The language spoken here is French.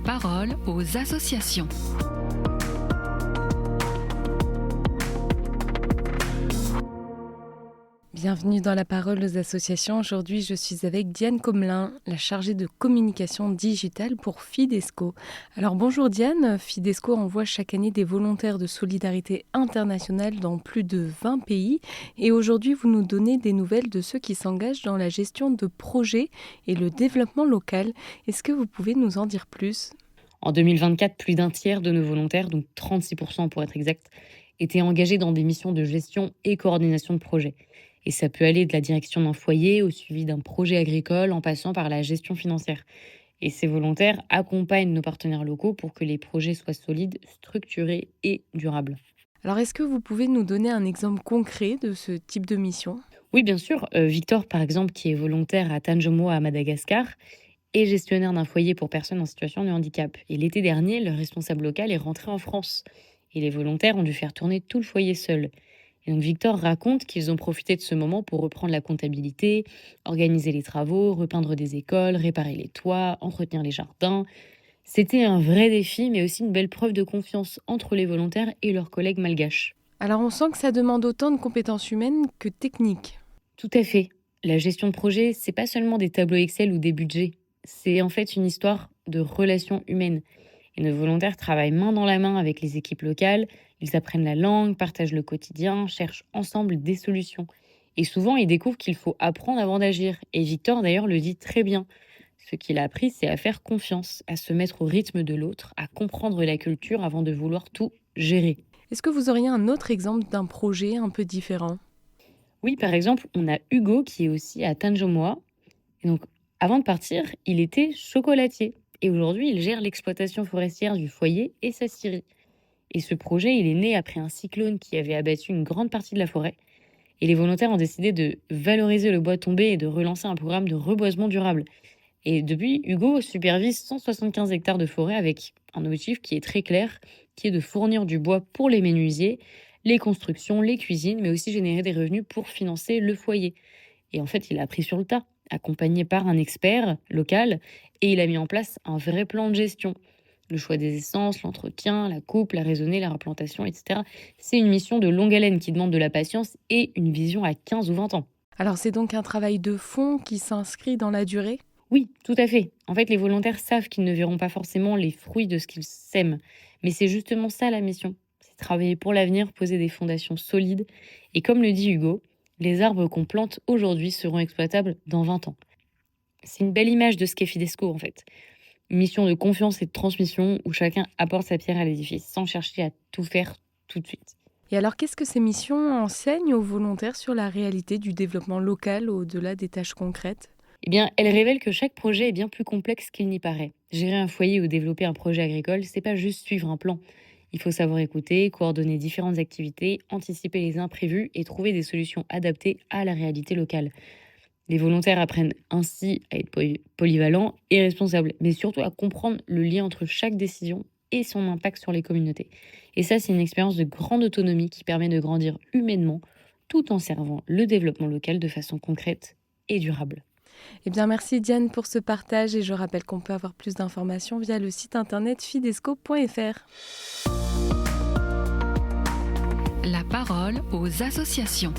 parole aux associations. Bienvenue dans la parole aux associations. Aujourd'hui, je suis avec Diane Comelin, la chargée de communication digitale pour Fidesco. Alors bonjour Diane, Fidesco envoie chaque année des volontaires de solidarité internationale dans plus de 20 pays. Et aujourd'hui, vous nous donnez des nouvelles de ceux qui s'engagent dans la gestion de projets et le développement local. Est-ce que vous pouvez nous en dire plus ? En 2024, plus d'un tiers de nos volontaires, donc 36% pour être exact, étaient engagés dans des missions de gestion et coordination de projets. Et ça peut aller de la direction d'un foyer au suivi d'un projet agricole en passant par la gestion financière. Et ces volontaires accompagnent nos partenaires locaux pour que les projets soient solides, structurés et durables. Alors est-ce que vous pouvez nous donner un exemple concret de ce type de mission ? Oui, bien sûr, Victor, par exemple, qui est volontaire à Tanjomoa à Madagascar, est gestionnaire d'un foyer pour personnes en situation de handicap. Et l'été dernier, le responsable local est rentré en France. Et les volontaires ont dû faire tourner tout le foyer seuls. Et donc Victor raconte qu'ils ont profité de ce moment pour reprendre la comptabilité, organiser les travaux, repeindre des écoles, réparer les toits, entretenir les jardins. C'était un vrai défi, mais aussi une belle preuve de confiance entre les volontaires et leurs collègues malgaches. Alors on sent que ça demande autant de compétences humaines que techniques. Tout à fait. La gestion de projet, c'est pas seulement des tableaux Excel ou des budgets. C'est en fait une histoire de relations humaines. Et nos volontaires travaillent main dans la main avec les équipes locales, ils apprennent la langue, partagent le quotidien, cherchent ensemble des solutions. Et souvent, ils découvrent qu'il faut apprendre avant d'agir. Et Victor, d'ailleurs, le dit très bien. Ce qu'il a appris, c'est à faire confiance, à se mettre au rythme de l'autre, à comprendre la culture avant de vouloir tout gérer. Est-ce que vous auriez un autre exemple d'un projet un peu différent ? Oui, par exemple, on a Hugo qui est aussi à Tanjomoa. Et donc, avant de partir, il était chocolatier. Et aujourd'hui, il gère l'exploitation forestière du foyer et sa scierie. Et ce projet, il est né après un cyclone qui avait abattu une grande partie de la forêt. Et les volontaires ont décidé de valoriser le bois tombé et de relancer un programme de reboisement durable. Et depuis, Hugo supervise 175 hectares de forêt avec un objectif qui est très clair, qui est de fournir du bois pour les menuisiers, les constructions, les cuisines, mais aussi générer des revenus pour financer le foyer. Et en fait, il a appris sur le tas, accompagné par un expert local, et il a mis en place un vrai plan de gestion. Le choix des essences, l'entretien, la coupe, la raisonnée, la replantation, etc. C'est une mission de longue haleine qui demande de la patience et une vision à 15 ou 20 ans. Alors c'est donc un travail de fond qui s'inscrit dans la durée ? Oui, tout à fait. En fait, les volontaires savent qu'ils ne verront pas forcément les fruits de ce qu'ils sèment. Mais c'est justement ça la mission. C'est travailler pour l'avenir, poser des fondations solides. Et comme le dit Hugo, les arbres qu'on plante aujourd'hui seront exploitables dans 20 ans. C'est une belle image de ce qu'est Fidesco en fait. Une mission de confiance et de transmission où chacun apporte sa pierre à l'édifice sans chercher à tout faire tout de suite. Et alors qu'est-ce que ces missions enseignent aux volontaires sur la réalité du développement local au-delà des tâches concrètes ? Eh bien, elle révèle que chaque projet est bien plus complexe qu'il n'y paraît. Gérer un foyer ou développer un projet agricole, c'est pas juste suivre un plan. Il faut savoir écouter, coordonner différentes activités, anticiper les imprévus et trouver des solutions adaptées à la réalité locale. Les volontaires apprennent ainsi à être polyvalents et responsables, mais surtout à comprendre le lien entre chaque décision et son impact sur les communautés. Et ça, c'est une expérience de grande autonomie qui permet de grandir humainement tout en servant le développement local de façon concrète et durable. Eh bien merci Diane pour ce partage et je rappelle qu'on peut avoir plus d'informations via le site internet fidesco.fr. La parole aux associations.